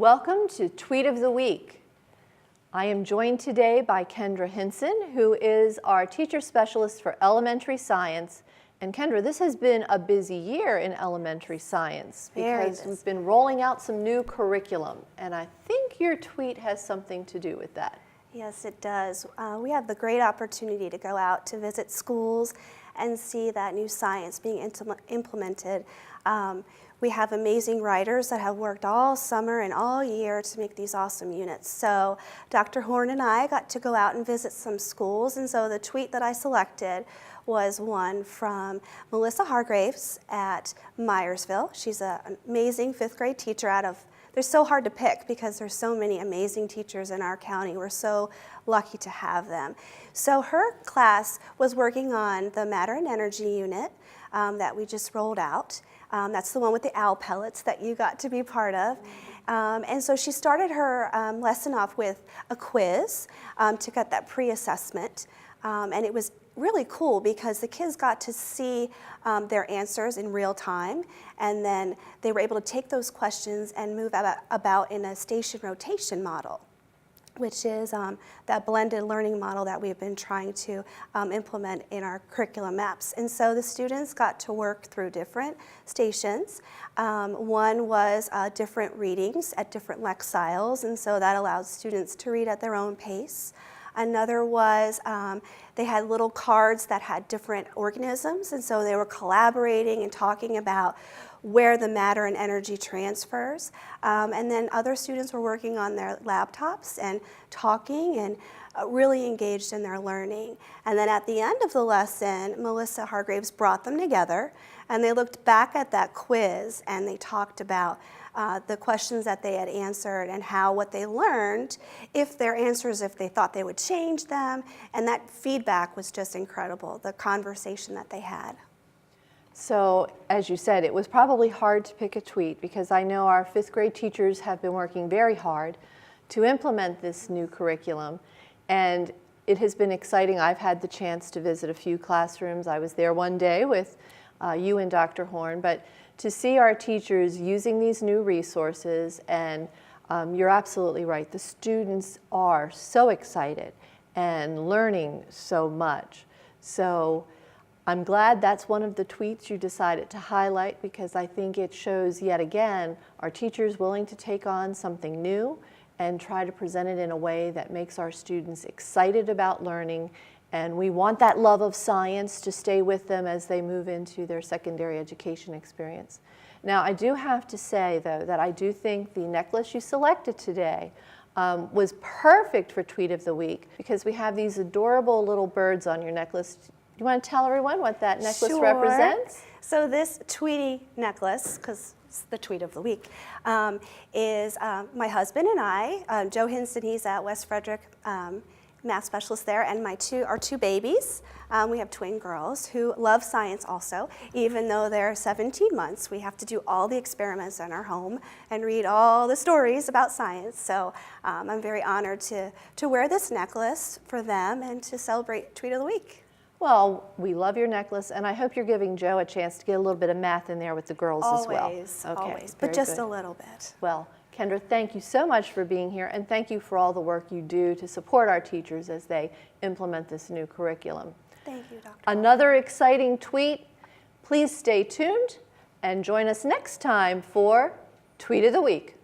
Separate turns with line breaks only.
Welcome to Tweet of the Week. I am joined today by Kendra Hinson, who is our teacher specialist for elementary science. And Kendra, this has been a busy year in elementary science because we've been rolling out some new curriculum. And I think your tweet has something to do with that.
Yes, it does. We have the great opportunity to go out to visit schools and see that new science being implemented. We have amazing writers that have worked all summer and all year to make these awesome units. So Dr. Horn and I got to go out and visit some schools, and so the tweet that I selected was one from Melissa Hargraves at Myersville. She's an amazing fifth grade teacher they're so hard to pick because there's so many amazing teachers in our county. We're so lucky to have them. So her class was working on the matter and energy unit that we just rolled out. That's the one with the owl pellets that you got to be part of. And so she started her lesson off with a quiz to get that pre-assessment. And it was really cool because the kids got to see their answers in real time, and then they were able to take those questions and move about in a station rotation model, which is that blended learning model that we've been trying to implement in our curriculum maps. And so the students got to work through different stations. One was different readings at different lexiles, and so that allowed students to read at their own pace. Another was they had little cards that had different organisms, and so they were collaborating and talking about where the matter and energy transfers. And then other students were working on their laptops and talking and really engaged in their learning. And then at the end of the lesson, Melissa Hargraves brought them together, and they looked back at that quiz and they talked about the questions that they had answered and what they learned, if they thought they would change them, and that feedback was just incredible, the conversation that they had.
So, as you said, it was probably hard to pick a tweet because I know our fifth grade teachers have been working very hard to implement this new curriculum, and it has been exciting. I've had the chance to visit a few classrooms. I was there one day with you and Dr. Horn, but to see our teachers using these new resources, and you're absolutely right, the students are so excited and learning so much. So I'm glad that's one of the tweets you decided to highlight because I think it shows yet again our teachers willing to take on something new and try to present it in a way that makes our students excited about learning. And we want that love of science to stay with them as they move into their secondary education experience. Now, I do have to say, though, that I do think the necklace you selected today was perfect for Tweet of the Week because we have these adorable little birds on your necklace. You want to tell everyone what that necklace represents?
So this Tweety necklace, because it's the Tweet of the Week, is my husband and I, Joe Hinson, he's at West Frederick, math specialist there, and our two babies. We have twin girls who love science also. Even though they're 17 months, we have to do all the experiments in our home and read all the stories about science. So I'm very honored to wear this necklace for them and to celebrate Tweet of the Week.
Well, we love your necklace, and I hope you're giving Joe a chance to get a little bit of math in there with the girls as well.
Always, but just a little bit.
Well, Kendra, thank you so much for being here, and thank you for all the work you do to support our teachers as they implement this new curriculum.
Thank you, Dr.
Another exciting tweet. Please stay tuned and join us next time for Tweet of the Week.